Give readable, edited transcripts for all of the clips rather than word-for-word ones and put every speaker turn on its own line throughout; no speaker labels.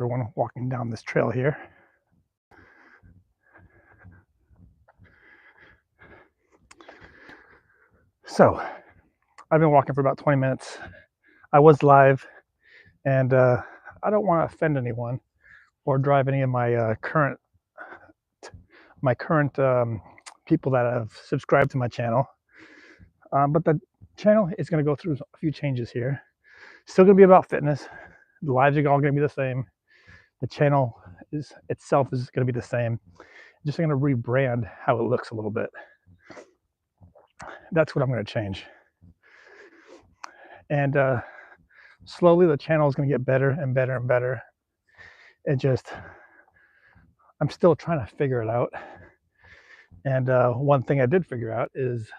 everyone walking down this trail here. So I've been walking for about 20 minutes. I was live, and I don't want to offend anyone or drive any of my current people that have subscribed to my channel. But the channel is going to go through a few changes here. Still going to be about fitness. The lives are all going to be the same. The channel itself is going to be the same. Just going to rebrand how it looks a little bit. That's what I'm going to change. And slowly the channel is going to get better and better and better. I'm still trying to figure it out. And one thing I did figure out is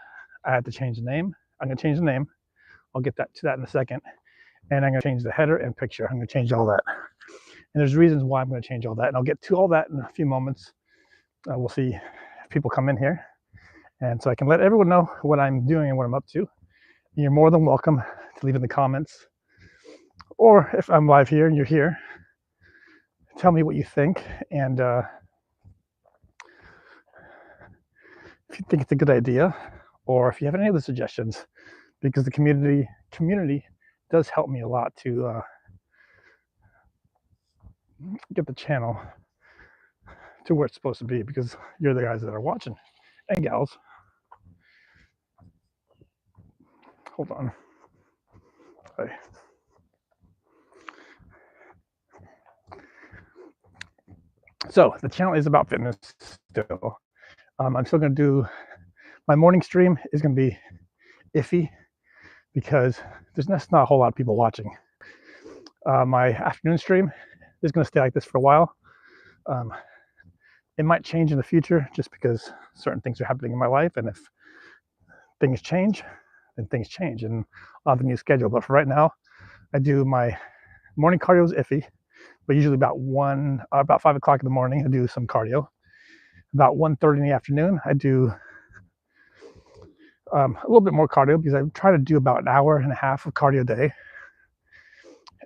I had to change the name. I'm going to change the name. I'll get to that in a second. And I'm going to change the header and picture. I'm going to change all that. And there's reasons why I'm going to change all that. And I'll get to all that in a few moments. We'll see if people come in here. And so I can let everyone know what I'm doing and what I'm up to. And you're more than welcome to leave in the comments. Or if I'm live here and you're here, tell me what you think. And if you think it's a good idea, or if you have any other suggestions, because the community does help me a lot to get the channel to where it's supposed to be, because you're the guys that are watching and gals. Hold on. Okay. So the channel is about fitness still. I'm still going to do my morning stream is going to be iffy because there's not a whole lot of people watching. My afternoon stream is going to stay like this for a while. It might change in the future just because certain things are happening in my life, and if things change, then things change, and I'll have a new schedule. But for right now, I do my morning cardio is iffy, but usually about 5 o'clock in the morning, I do some cardio. About 1:30 in the afternoon, I do a little bit more cardio because I try to do about an hour and a half of cardio a day.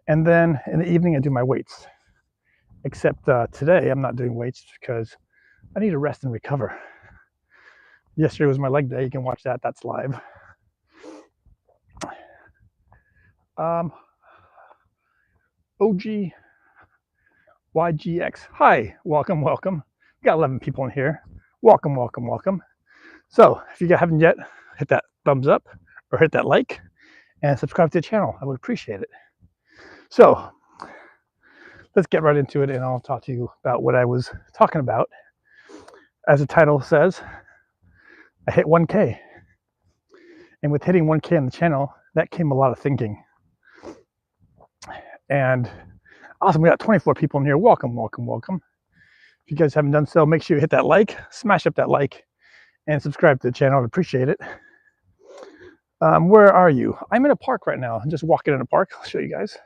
And then in the evening, I do my weights. Except today, I'm not doing weights because I need to rest and recover. Yesterday was my leg day. You can watch that. That's live. OG YGX. Hi, welcome. We got 11 people in here. Welcome. So if you haven't yet, hit that thumbs up or hit that like and subscribe to the channel. I would appreciate it. So let's get right into it, and I'll talk to you about what I was talking about. As the title says, I hit 1K. And with hitting 1K on the channel, that came a lot of thinking. And awesome, we got 24 people in here. Welcome. If you guys haven't done so, make sure you hit that like, smash up that like, and subscribe to the channel. I'd appreciate it. Where are you? I'm in a park right now. I'm just walking in a park. I'll show you guys.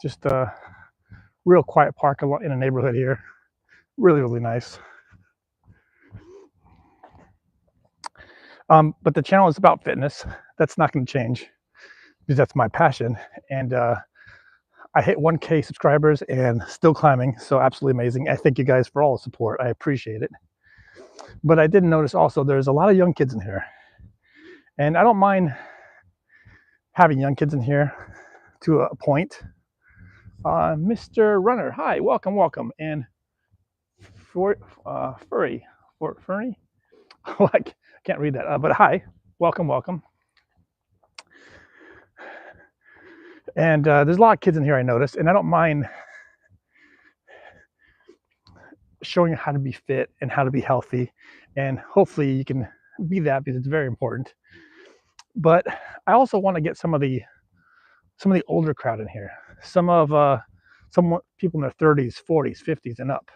Just a real quiet park in a neighborhood here. Really nice. But the channel is about fitness. That's not going to change because that's my passion. And I hit 1K subscribers and still climbing. So absolutely amazing. I thank you guys for all the support. I appreciate it. But I did notice also there's a lot of young kids in here. And I don't mind having young kids in here to a point. Mr. Runner, hi, welcome. And Furry, I can't read that, but hi, welcome. And there's a lot of kids in here, I noticed, and I don't mind showing you how to be fit and how to be healthy, and hopefully you can be that because it's very important. But I also want to get some of the older crowd in here, some people in their 30s, 40s, 50s, and up,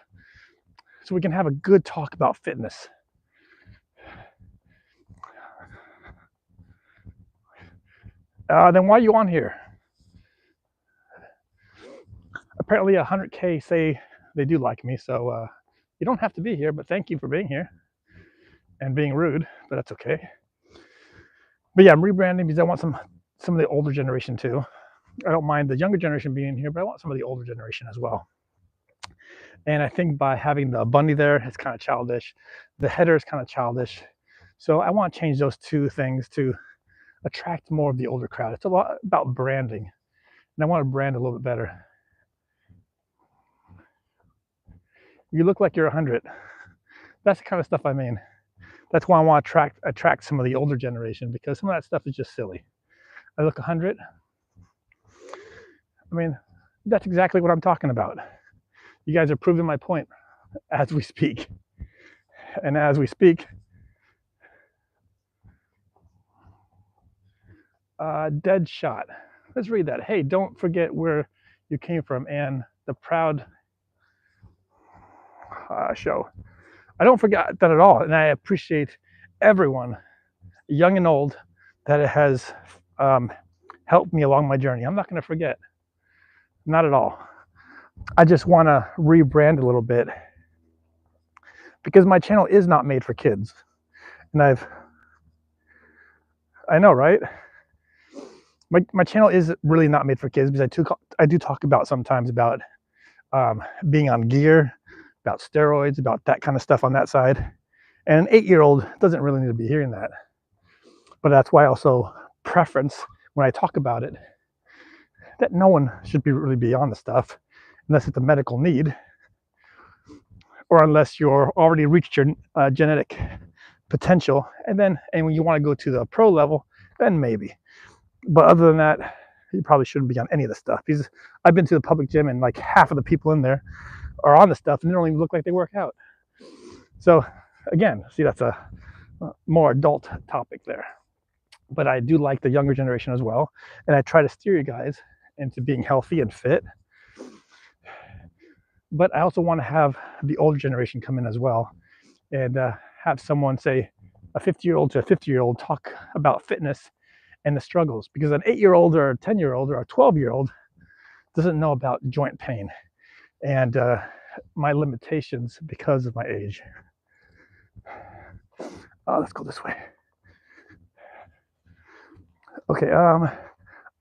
so we can have a good talk about fitness. Then why are you on here? Apparently 100K say they do like me, so you don't have to be here, but thank you for being here and being rude, but that's okay. But yeah, I'm rebranding because I want some of the older generation too. I don't mind the younger generation being here, but I want some of the older generation as well. And I think by having the bunny there, it's kind of childish. The header is kind of childish. So I want to change those two things to attract more of the older crowd. It's a lot about branding, and I want to brand a little bit better. You look like you're 100. That's the kind of stuff I mean. That's why I want to attract some of the older generation, because some of that stuff is just silly. I look 100. I mean, that's exactly what I'm talking about. You guys are proving my point as we speak. And as we speak, dead shot. Let's read that. Hey, don't forget where you came from and the proud show. I don't forget that at all. And I appreciate everyone, young and old, that has helped me along my journey. I'm not going to forget. Not at all. I just want to rebrand a little bit because my channel is not made for kids. And I know, right? My channel is really not made for kids, because I do talk about sometimes about being on gear, about steroids, about that kind of stuff on that side. And an 8-year-old doesn't really need to be hearing that. But that's why I also preference when I talk about it that no one should really be on the stuff unless it's a medical need, or unless you're already reached your genetic potential, and when you want to go to the pro level, then maybe. But other than that, you probably shouldn't be on any of the stuff. Because I've been to the public gym and like half of the people in there are on the stuff and they don't even look like they work out. So again, see, that's a more adult topic there. But I do like the younger generation as well. And I try to steer you guys into being healthy and fit. But I also want to have the older generation come in as well, and have someone, say a 50-year-old to a 50-year-old, talk about fitness and the struggles, because an 8-year-old or a 10-year-old or a 12-year-old doesn't know about joint pain and my limitations because of my age. Let's go this way. Okay,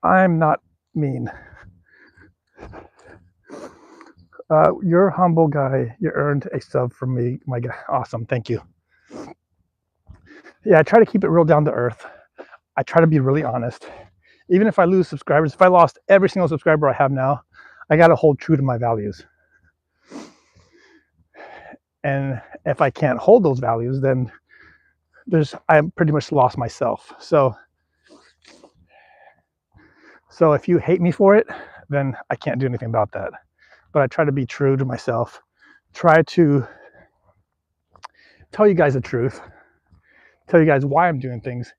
I'm not mean. You're a humble guy. You earned a sub from me, my guy. Awesome, thank you. Yeah, I try to keep it real down to earth. I try to be really honest. Even if I lose subscribers, if I lost every single subscriber I have now, I got to hold true to my values. And if I can't hold those values, then I pretty much lost myself. So if you hate me for it, then I can't do anything about that. But I try to be true to myself. Try to tell you guys the truth. Tell you guys why I'm doing things.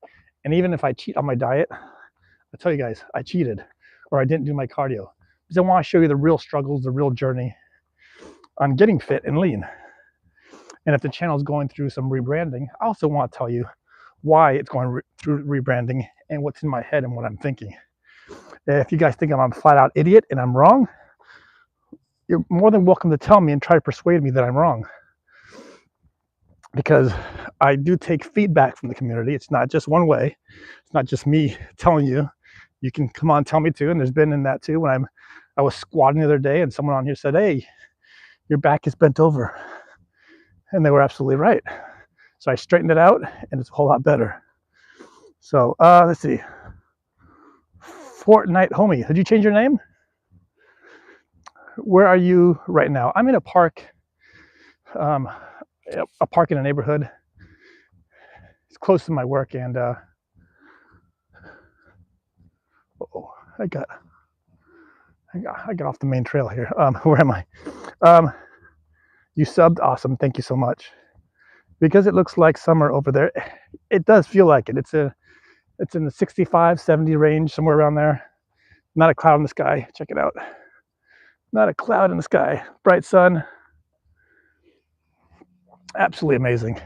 And even if I cheat on my diet, I tell you guys I cheated or I didn't do my cardio, because I want to show you the real struggles, the real journey on getting fit and lean. And if the channel is going through some rebranding, I also want to tell you why it's going through rebranding and what's in my head and what I'm thinking. If you guys think I'm a flat out idiot and I'm wrong, you're more than welcome to tell me and try to persuade me that I'm wrong. Because I do take feedback from the community. It's not just one way. It's not just me telling you. You can come on, tell me too. And there's been in that too, when I was squatting the other day and someone on here said, hey, your back is bent over. And they were absolutely right. So I straightened it out and it's a whole lot better. So let's see. Fortnite homie, did you change your name? Where are you right now? I'm in a park, in a neighborhood. It's close to my work, and I got off the main trail here. Where am I? You subbed, awesome. Thank you so much. Because it looks like summer over there, it does feel like it. It's in the 65, 70 range, somewhere around there. Not a cloud in the sky. Check it out. Not a cloud in the sky. Bright sun. Absolutely amazing.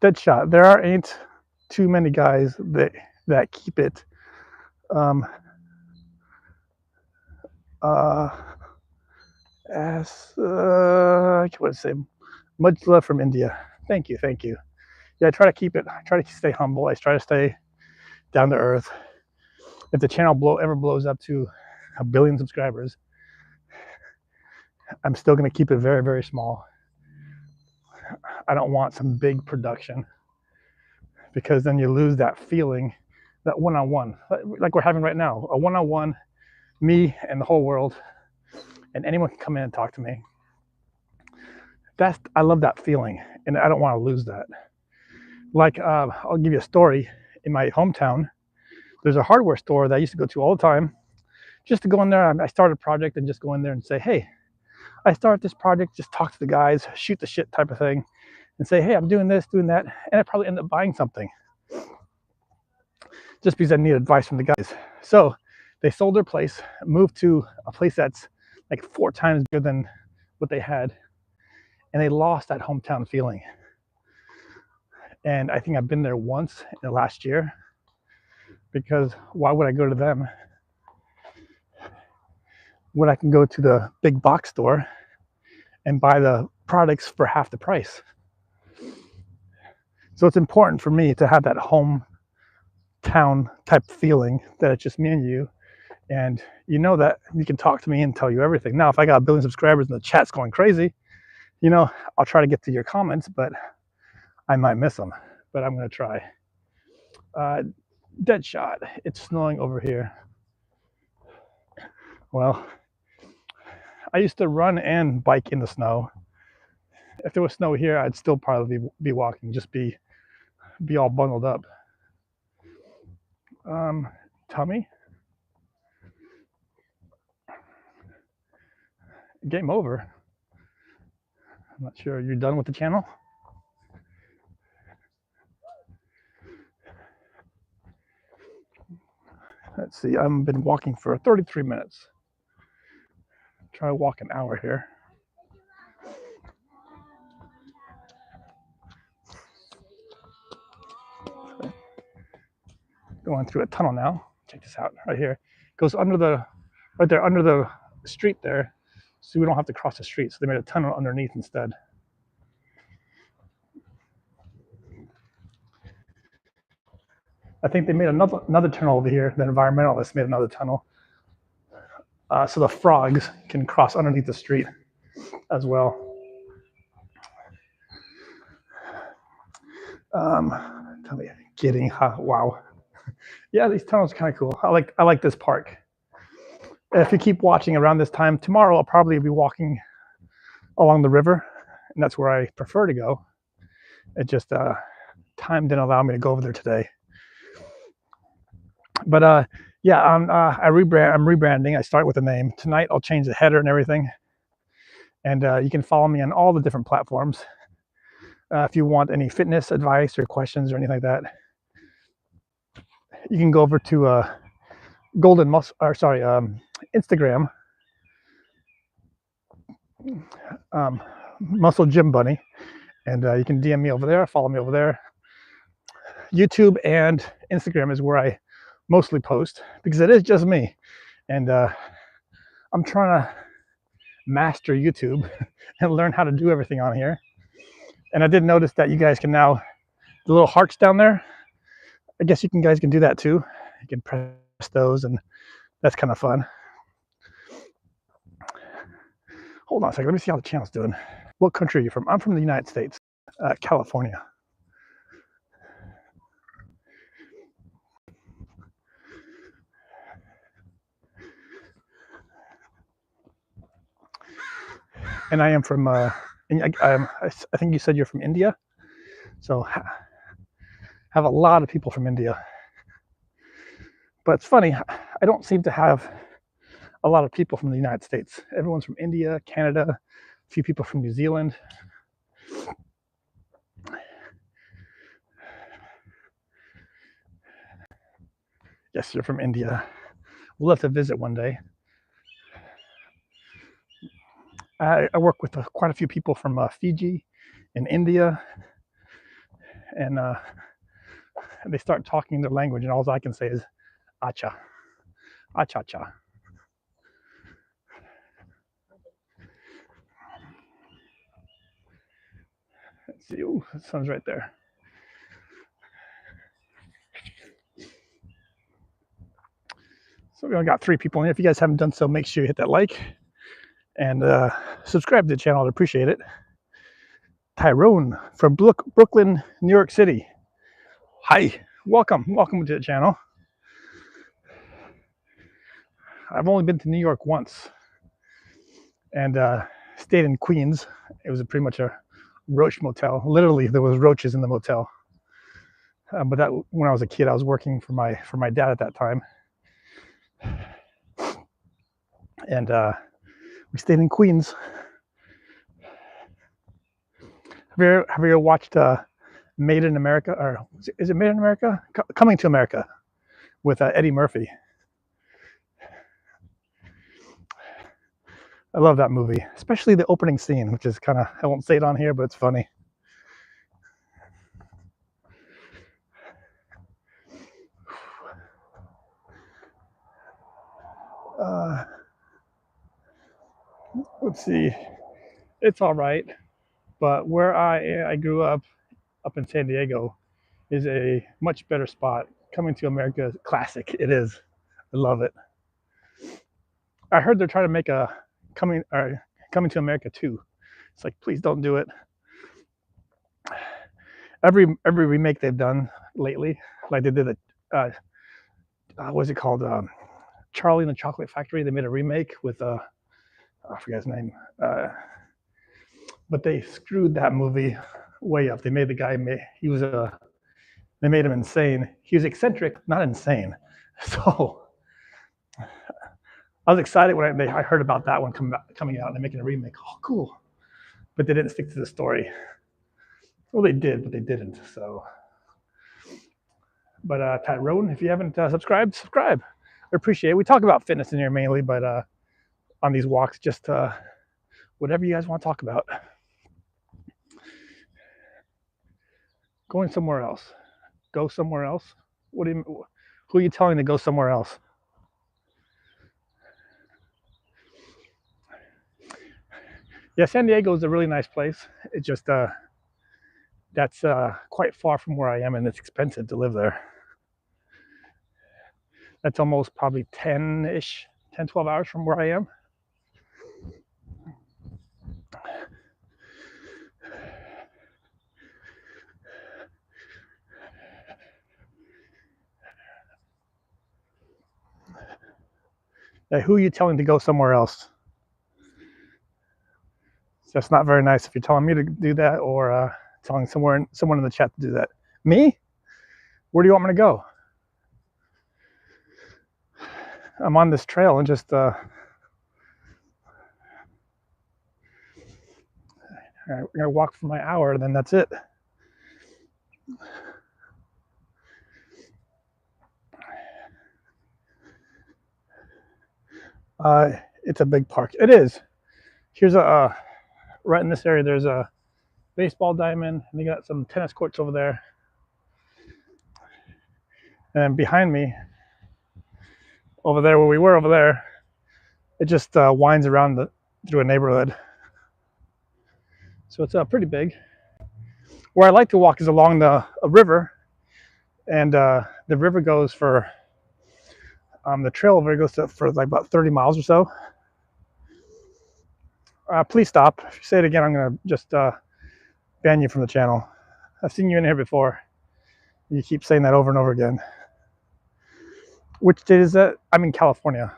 Deadshot. There ain't too many guys that keep it. I would say much love from India. Thank you. Yeah, I try to keep it. I try to stay humble. I try to stay down to earth. If the channel ever blows up to 1 billion subscribers, I'm still going to keep it very, very small. I don't want some big production, because then you lose that feeling, that one-on-one, like we're having right now, a one-on-one, me and the whole world, and anyone can come in and talk to me. I love that feeling, and I don't want to lose that. Like, I'll give you a story. In my hometown, there's a hardware store that I used to go to all the time, just to go in there. I started a project and just go in there and say, hey, I started this project, just talk to the guys, shoot the shit type of thing, and say, hey, I'm doing this, doing that, and I probably end up buying something just because I need advice from the guys. So they sold their place, moved to a place that's like 4 times bigger than what they had, and they lost that hometown feeling. And I think I've been there once in the last year, because why would I go to them when I can go to the big box store and buy the products for half the price? So it's important for me to have that hometown type feeling, that it's just me and you, and you know that you can talk to me and tell you everything. Now, if I got 1 billion subscribers and the chat's going crazy, you know, I'll try to get to your comments, but I might miss them. But I'm going to try. Dead shot. It's snowing over here. Well, I used to run and bike in the snow. If there was snow here, I'd still probably be walking, just be all bundled up. Tummy? Game over. I'm not sure. You're done with the channel? Let's see. I've been walking for 33 minutes. Try to walk an hour here. Going through a tunnel now. Check this out right here. It goes under right there under the street there, so we don't have to cross the street. So they made a tunnel underneath instead. I think they made another tunnel over here. The environmentalists made another tunnel, so the frogs can cross underneath the street as well. Tell me, getting hot. Wow. Yeah, these tunnels are kind of cool. I like this park. If you keep watching around this time tomorrow, I'll probably be walking along the river, and that's where I prefer to go. It just time didn't allow me to go over there today. But yeah, I'm rebranding. I start with a name tonight. I'll change the header and everything, and you can follow me on all the different platforms. If you want any fitness advice or questions or anything like that, you can go over to Instagram, MuscleGymBunny, and you can DM me over there, follow me over there. YouTube and Instagram is where I mostly post, because it is just me, and I'm trying to master YouTube and learn how to do everything on here. And I did notice that you guys can now, the little hearts down there, I guess you guys can do that too. You can press those, and that's kind of fun. Hold on a second, let me see how the channel's doing. What country are you from? I'm from the United States, California. And I am from, I think you said you're from India. So have a lot of people from India. But it's funny, I don't seem to have a lot of people from the United States. Everyone's from India, Canada, a few people from New Zealand. Yes, you're from India. We'll have to visit one day. I work with quite a few people from Fiji and India, and they start talking their language, and all I can say is acha, acha cha. Let's see. Ooh, the sun's right there. So we only got 3 people in here. If you guys haven't done so, make sure you hit that like and subscribe to the channel. I'd appreciate it. Tyrone from Brooklyn, New York City. Hi, welcome to the channel. I've only been to New York once and stayed in Queens. It was pretty much a roach motel. Literally, there was roaches in the motel. But that when I was a kid, I was working for my dad at that time, and we stayed in Queens. Have you ever watched Made in America, or is it Made in America? Coming to America with Eddie Murphy. I love that movie, especially the opening scene, which is kind of, I won't say it on here, but it's funny. Let's see, it's all right, but where I grew up in San Diego is a much better spot. Coming to America is classic. It is. I love it. I heard they're trying to make a Coming to America 2. It's like, please don't do it. Every remake they've done lately, like they did what's it called? Charlie and the Chocolate Factory. They made a remake with I forget his name. But they screwed that movie way up. They made the guy, they made him insane. He was eccentric, not insane. So I was excited when I heard about that one coming out and they're making a remake. Oh, cool. But they didn't stick to the story. Well, they did, but they didn't. So, but Tyrone, if you haven't subscribed, subscribe. I appreciate it. We talk about fitness in here mainly, but on these walks, just whatever you guys want to talk about. Going somewhere else. Go somewhere else. What do you? Who are you telling to go somewhere else? Yeah, San Diego is a really nice place. It's just that's quite far from where I am, and it's expensive to live there. That's almost probably 10 - 12 hours from where I am. Who are you telling to go somewhere else? That's not very nice if you're telling me to do that, or telling someone in the chat to do that. Me? Where do you want me to go? I'm on this trail and just all right, we're gonna walk for my hour, then that's it. It's a big park. It is. Here's a right in this area. There's a baseball diamond, and they got some tennis courts over there. And behind me, over there where we were over there, it just winds around through a neighborhood. So it's pretty big. Where I like to walk is along a river, and the river goes for the trail over goes for like about 30 miles or so. Please stop. If you say it again, I'm gonna just ban you from the channel. I've seen you in here before. You keep saying that over and over again. Which state is that? I'm in California.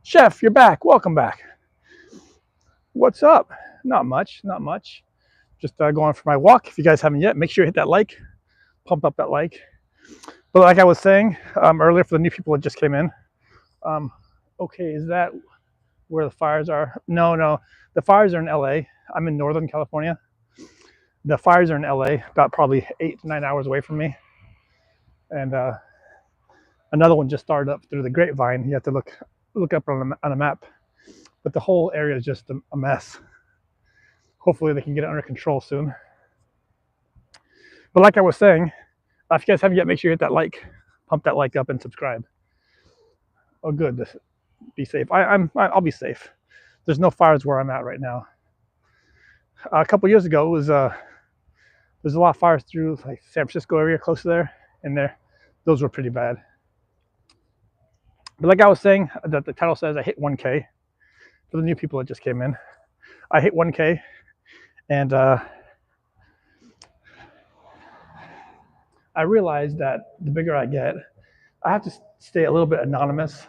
Chef, you're back. Welcome back. What's up? Not much, not much. Just going for my walk. If you guys haven't yet, make sure you hit that like. Pump up that like. But like I was saying earlier, for the new people that just came in, okay, is that where the fires are? No, the fires are in LA. I'm in Northern California. The fires are in LA, about probably 8 to 9 hours away from me. And another one just started up through the Grapevine. You have to look up on a map. But the whole area is just a mess. Hopefully they can get it under control soon. But like I was saying, if you guys haven't yet, make sure you hit that like, pump that like up, and subscribe. Oh, good. Be safe. I'll be safe. There's no fires where I'm at right now. A couple years ago, it was there's a lot of fires through like San Francisco area, close to there, in there. Those were pretty bad. But like I was saying, that the title says I hit 1K. For the new people that just came in, I hit 1K, and I realized that the bigger I get, I have to stay a little bit anonymous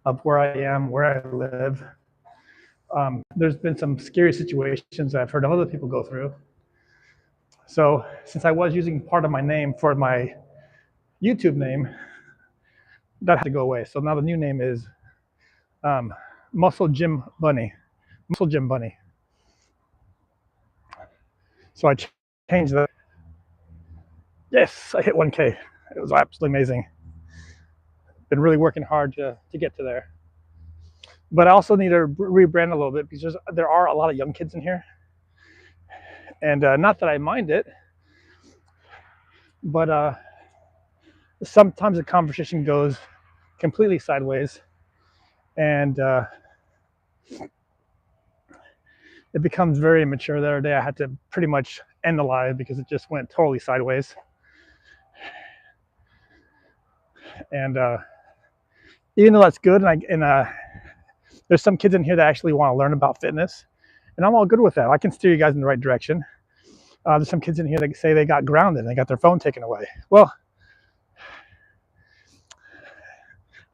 of where I am, where I live. There's been some scary situations that I've heard of other people go through. So since I was using part of my name for my YouTube name, that had to go away. So now the new name is MuscleGymBunny. MuscleGymBunny. So I changed that. Yes, I hit 1K. It was absolutely amazing. Been really working hard to get to there. But I also need to rebrand a little bit because there are a lot of young kids in here. And not that I mind it, but sometimes the conversation goes completely sideways, and it becomes very immature. The other day I had to pretty much end the live because it just went totally sideways. And even though that's good, and there's some kids in here that actually want to learn about fitness, and I'm all good with that. I can steer you guys in the right direction. There's some kids in here that say they got grounded and they got their phone taken away. Well,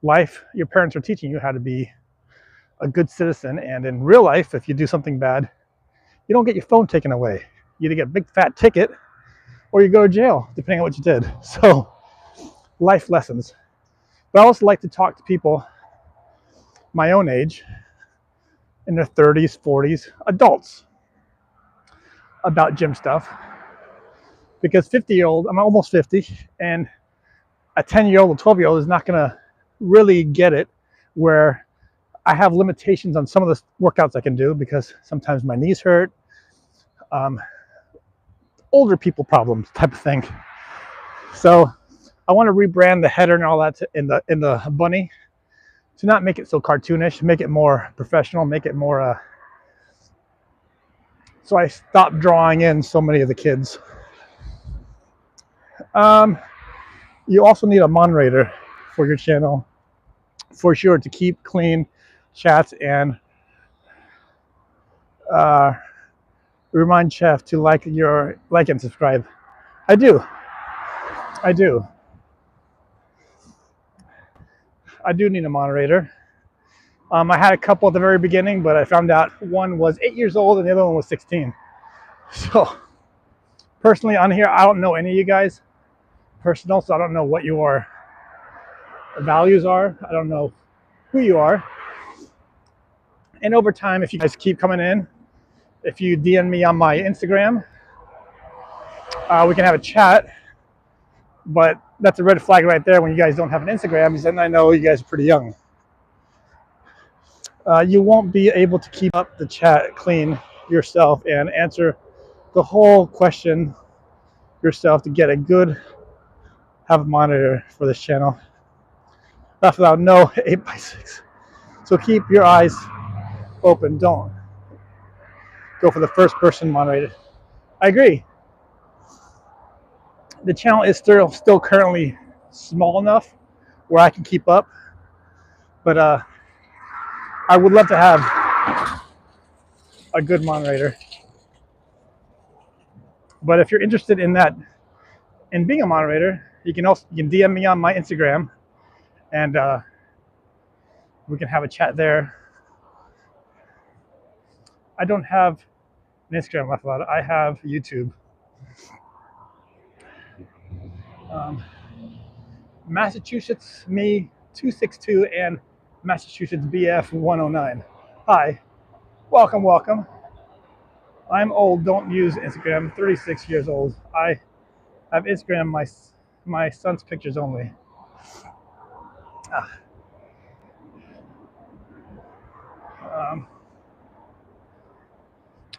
life, your parents are teaching you how to be a good citizen, and in real life, if you do something bad, you don't get your phone taken away. You either get a big fat ticket or you go to jail, depending on what you did. So, life lessons. But I also like to talk to people my own age, in their 30s, 40s, adults, about gym stuff. Because 50-year-old, I'm almost 50, and a 10-year-old or 12-year-old is not going to really get it, where I have limitations on some of the workouts I can do because sometimes my knees hurt, older people problems type of thing. So I want to rebrand the header and all that in the bunny to not make it so cartoonish, make it more professional, make it more so I stopped drawing in so many of the kids. You also need a moderator for your channel, for sure, to keep clean chats and remind Chef to like and subscribe. I do need a moderator. I had a couple at the very beginning, but I found out one was 8 years old and the other one was 16. So personally on here, I don't know any of you guys personal, so I don't know what your values are. I don't know who you are. And over time, if you guys keep coming in, if you DM me on my Instagram, we can have a chat. But that's a red flag right there when you guys don't have an Instagram, because then I know you guys are pretty young. You won't be able to keep up the chat clean yourself and answer the whole question yourself to get a good have a monitor for this channel. That's without no 8x6. So keep your eyes open. Don't go for the first person moderated. I agree. The channel is still currently small enough where I can keep up, but I would love to have a good moderator. But if you're interested in that, in being a moderator, you can DM me on my Instagram, and we can have a chat there. I don't have an Instagram left about it. I have YouTube. Massachusetts me 262 and Massachusetts BF 109. Hi, welcome. I'm old. Don't use Instagram. I'm 36 years old. I have Instagram my son's pictures only.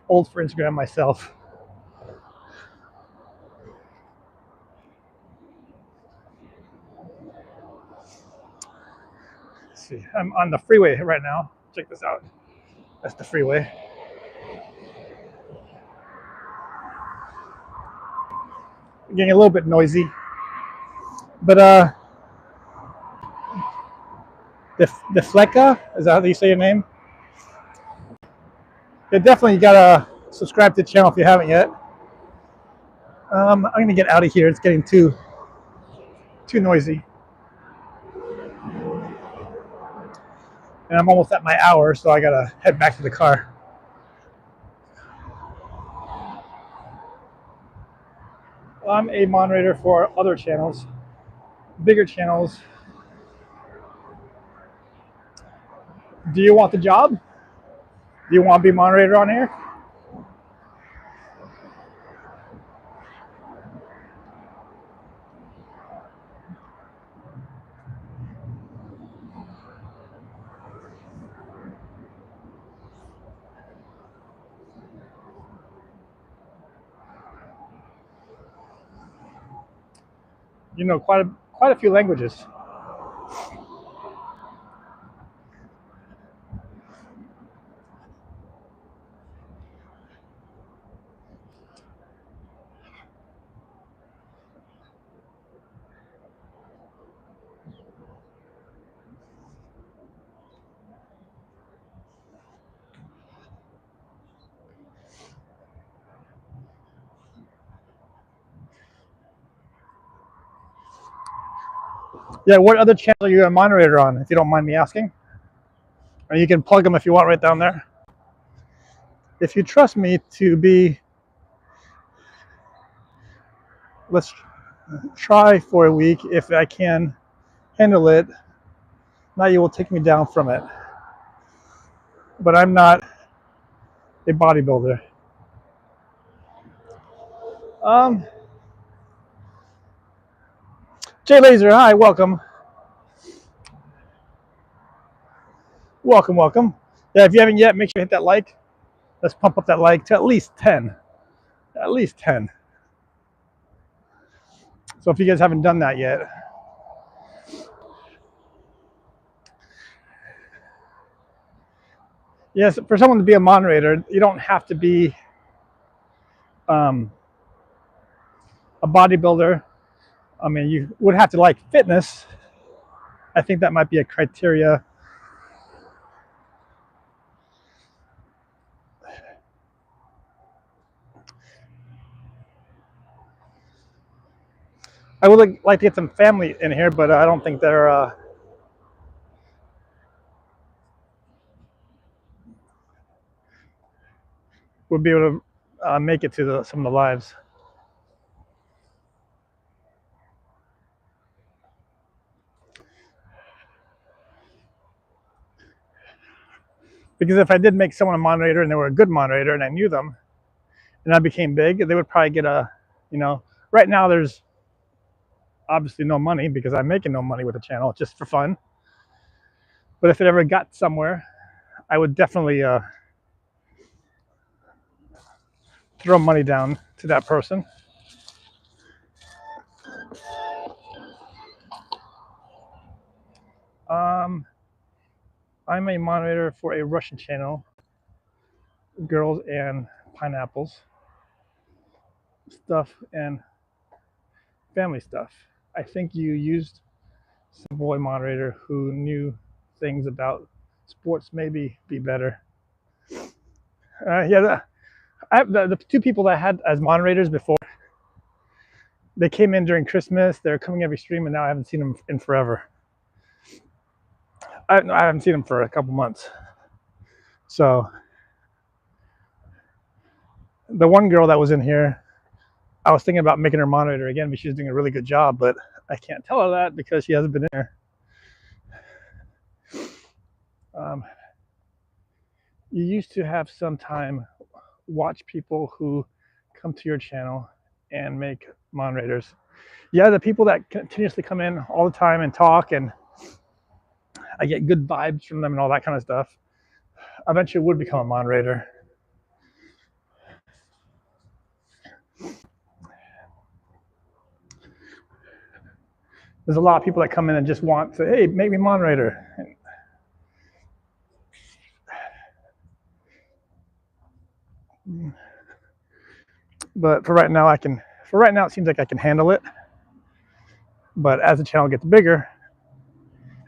Old for Instagram myself. Let's see. I'm on the freeway right now. Check this out. That's the freeway. Getting a little bit noisy. But the Flecka, is that how you say your name? Yeah, definitely you gotta subscribe to the channel if you haven't yet. I'm gonna get out of here. It's getting too noisy, and I'm almost at my hour, so I gotta head back to the car. I'm a moderator for other channels, bigger channels. Do you want the job? Do you want to be moderator on here? You know quite a few languages. Yeah, what other channel are you a moderator on, if you don't mind me asking? Or you can plug them if you want right down there. If you trust me to be, let's try for a week. If I can handle it, now you will take me down from it. But I'm not a bodybuilder. Jay Laser, hi, welcome. Welcome, welcome. Yeah, if you haven't yet, make sure you hit that like. Let's pump up that like to at least 10. At least 10. So if you guys haven't done that yet, yes, for someone to be a moderator, you don't have to be a bodybuilder. I mean, you would have to like fitness. I think that might be a criteria. I would like to get some family in here, but I don't think they're would be able to make it to some of the lives. Because if I did make someone a moderator and they were a good moderator and I knew them and I became big, they would probably get a, you know, right now there's obviously no money because I'm making no money with the channel, just for fun. But if it ever got somewhere, I would definitely throw money down to that person. I'm a moderator for a Russian channel, Girls and Pineapples stuff and family stuff. I think you used some boy moderator who knew things about sports, maybe be better. Yeah, the two people that I had as moderators before, they came in during Christmas. They're coming every stream, and now I haven't seen them in forever. I haven't seen them for a couple months. So the one girl that was in here, I was thinking about making her moderator again, but she's doing a really good job, but I can't tell her that because she hasn't been in here. You used to have some time watch people who come to your channel and make moderators. Yeah, the people that continuously come in all the time and talk, and I get good vibes from them and all that kind of stuff, eventually would become a moderator. There's a lot of people that come in and just want to, hey, make me moderator. But for right now, it seems like I can handle it. But as the channel gets bigger,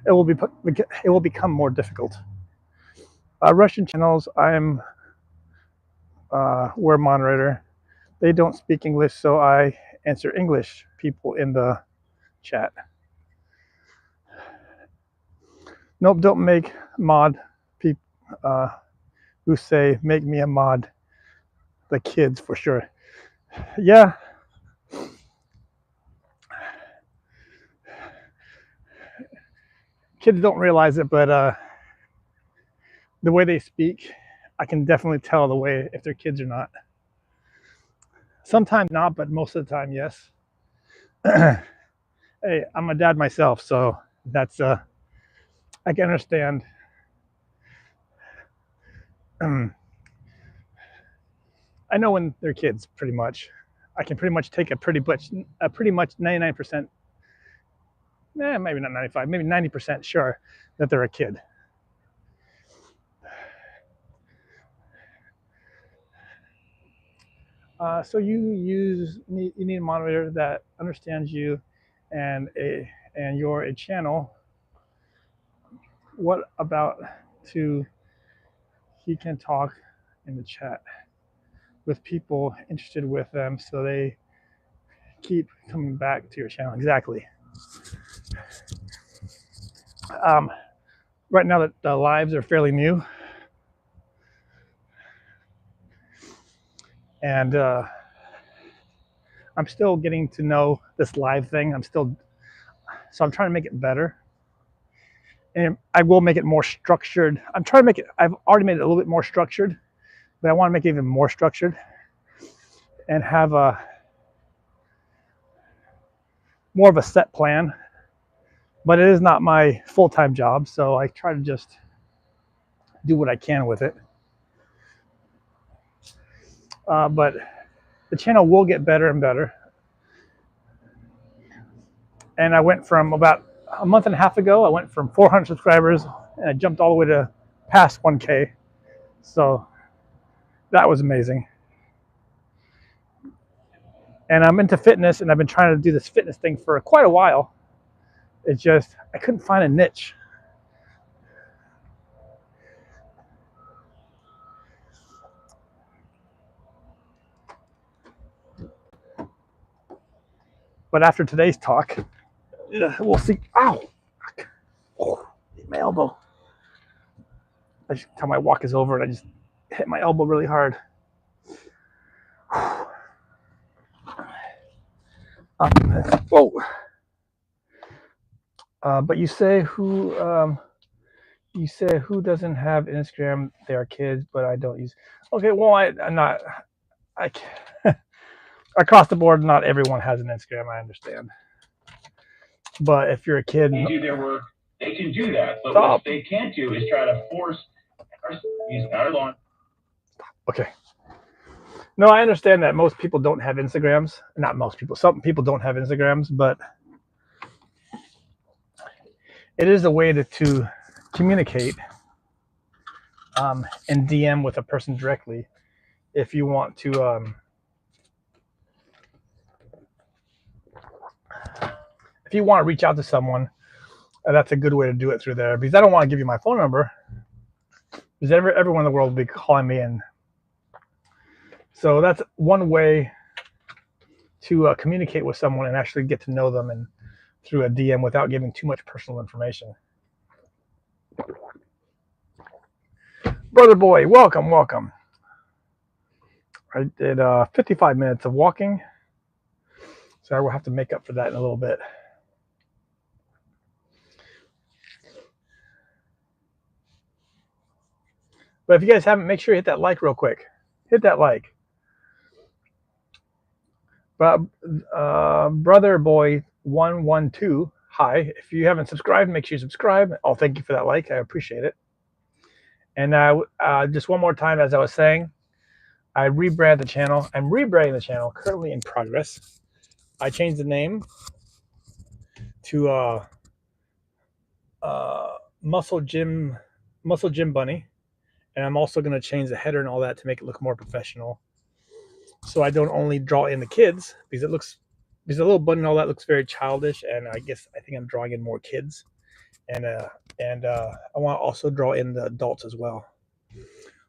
it will become more difficult. Russian channels, we're a moderator. They don't speak English, so I answer English people in the chat. Nope, don't make mod people who say make me a mod. The kids for sure. Yeah. Kids don't realize it, but the way they speak, I can definitely tell the way if they're kids or not. Sometimes not, but most of the time, yes. Hey, I'm a dad myself, so that's I can understand. I know when they're kids, pretty much. I can pretty much take a pretty much 99%, maybe not 95, maybe 90% sure that they're a kid. So you need a moderator that understands you, and you're a channel. What about he can talk in the chat with people interested with them, so they keep coming back to your channel. Exactly. Right now that the lives are fairly new, and I'm still getting to know this live thing. So I'm trying to make it better, and I will make it more structured. I've already made it a little bit more structured, but I want to make it even more structured and have more of a set plan. But it is not my full-time job, so I try to just do what I can with it. But the channel will get better and better. And I went from about a month and a half ago, I went from 400 subscribers and I jumped all the way to past 1K. So that was amazing. And I'm into fitness, and I've been trying to do this fitness thing for quite a while. It's just, I couldn't find a niche. But after today's talk, we'll see. Ow! Oh, my elbow. Every time my walk is over, and I just hit my elbow really hard. Whoa. But you say who doesn't have Instagram? They are kids, but I don't use. Okay, well, I'm not. I across the board, not everyone has an Instagram. I understand. But if you're a kid,
they do their work, they can do that. But what they can't do is try to force these on.
Okay. No, I understand that most people don't have Instagrams. Not most people. Some people don't have Instagrams, but it is a way to communicate and DM with a person directly if you want to. If you want to reach out to someone, that's a good way to do it through there. Because I don't want to give you my phone number, because everyone in the world will be calling me, and so that's one way to communicate with someone and actually get to know them, and through a DM without giving too much personal information. Brother boy, welcome. I did 55 minutes of walking, so I will have to make up for that in a little bit. But if you guys haven't, make sure you hit that like real quick. Hit that like. But brother boy 112, hi. If you haven't subscribed, make sure you subscribe. Oh, thank you for that like. I appreciate it. And just one more time, as I was saying, I rebrand the channel. I'm rebranding the channel, currently in progress. I changed the name to MuscleGymBunny, and I'm also going to change the header and all that to make it look more professional. So I don't only draw in the kids, because it looks because the little button and all that looks very childish, and I think I'm drawing in more kids, and I want to also draw in the adults as well.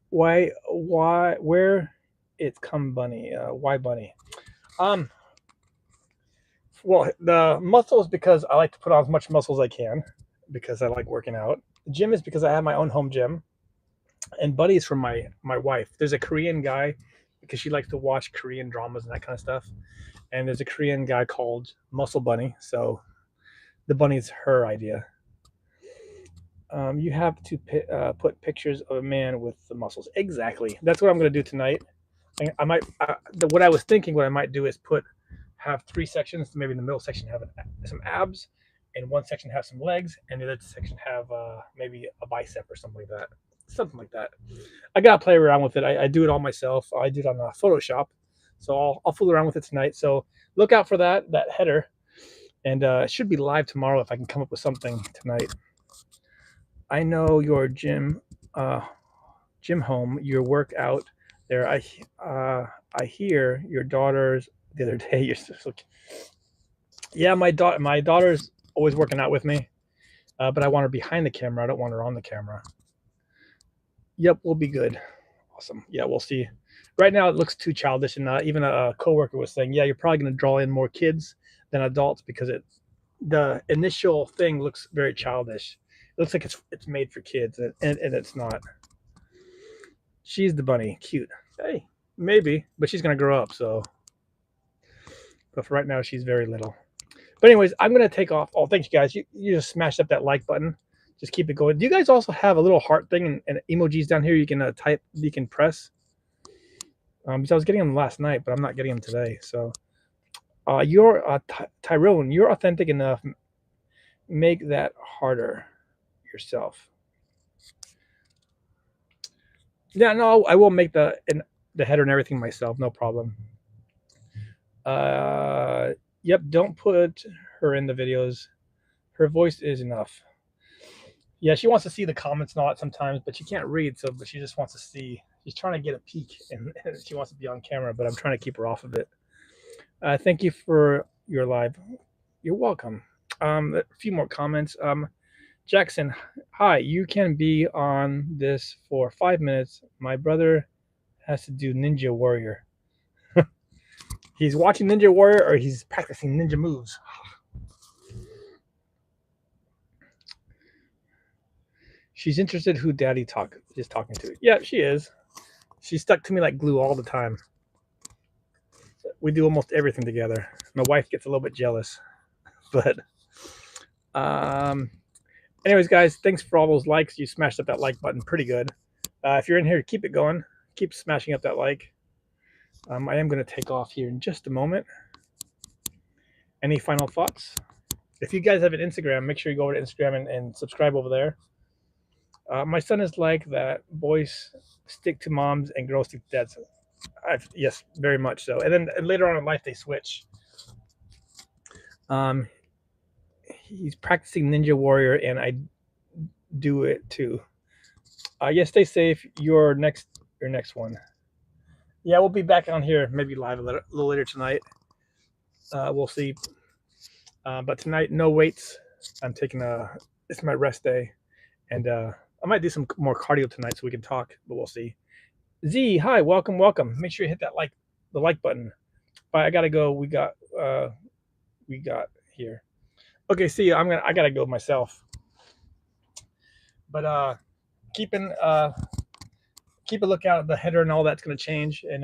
Where it's come bunny? Why bunny? Well, the muscle is because I like to put on as much muscle as I can because I like working out. Gym is because I have my own home gym, and Bunny is from my wife. There's a Korean guy because she likes to watch Korean dramas and that kind of stuff. And there's a Korean guy called Muscle Bunny, so the bunny is her idea. You have to put pictures of a man with the muscles. Exactly. That's what I'm going to do tonight. I might. What I was thinking, what I might do is have 3 sections. Maybe in the middle section have some abs, and one section have some legs, and the other section have maybe a bicep or something like that. Something like that. I gotta play around with it. I do it all myself. I do it on Photoshop, so I'll fool around with it tonight. So look out for that header, and it should be live tomorrow if I can come up with something tonight. I know your gym home, your workout there. I hear your daughter's the other day. You're so, yeah, my daughter's always working out with me, but I want her behind the camera. I don't want her on the camera. Yep, we'll be good. Awesome. Yeah, we'll see. Right now it looks too childish, and even a coworker was saying, "Yeah, you're probably going to draw in more kids than adults because the initial thing looks very childish. It looks like it's made for kids, and it's not." She's the bunny, cute. Hey, maybe, but she's going to grow up. So, but for right now, she's very little. But anyways, I'm going to take off. Oh, thanks, you guys. You just smashed up that like button. Just keep it going. Do you guys also have a little heart thing and emojis down here you can type, you can press? Because I was getting them last night, but I'm not getting them today. So you're Tyrone, you're authentic enough. Make that harder yourself. Yeah, no, I will make the header and everything myself. No problem. Yep, don't put her in the videos. Her voice is enough. Yeah, she wants to see the comments and all that sometimes, but she can't read, but she just wants to see. She's trying to get a peek, and she wants to be on camera, but I'm trying to keep her off of it. Thank you for your live. You're welcome. A few more comments. Jackson, hi. You can be on this for 5 minutes. My brother has to do Ninja Warrior. He's watching Ninja Warrior, or he's practicing ninja moves. She's interested who Daddy is talking to. Yeah, she is. She's stuck to me like glue all the time. We do almost everything together. My wife gets a little bit jealous, but anyways, guys, thanks for all those likes. You smashed up that like button pretty good. If you're in here, keep it going. Keep smashing up that like. I am going to take off here in just a moment. Any final thoughts? If you guys have an Instagram, make sure you go over to Instagram and subscribe over there. My son is like that. Boys stick to moms and girls stick to dads. Yes, very much so. And then later on in life, they switch. He's practicing Ninja Warrior, and I do it too. Yes, stay safe. Your next one. Yeah, we'll be back on here, maybe live a little later tonight. We'll see. But tonight, no weights. I'm taking it's my rest day, and I might do some more cardio tonight so we can talk, but we'll see. Z, hi, welcome. Make sure you hit that the like button. Bye. I gotta go. We got here. Okay, see you. I gotta go myself. But keep a lookout at the header and all that's gonna change, and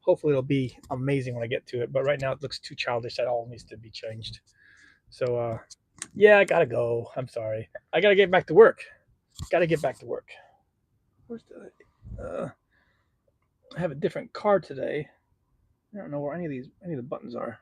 hopefully it'll be amazing when I get to it. But right now it looks too childish. That all needs to be changed. So yeah, I gotta go. I'm sorry. I gotta get back to work. Where's I have a different car today. I don't know where any of the buttons are.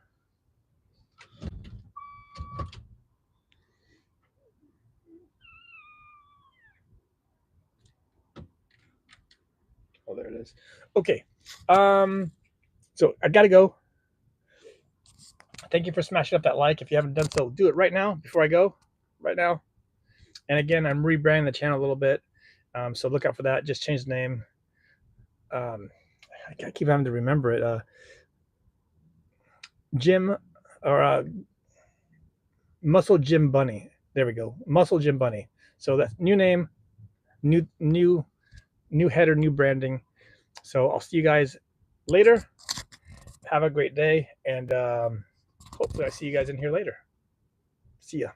Oh, there it is. Okay. So I gotta go. Thank you for smashing up that like. If you haven't done so, do it right now before I go. Right now. And again, I'm rebranding the channel a little bit. So look out for that. Just change the name. I keep having to remember it. Gym MuscleGymBunny. There we go, MuscleGymBunny. So that's new name, new header, new branding. So I'll see you guys later. Have a great day, and hopefully I see you guys in here later. See ya.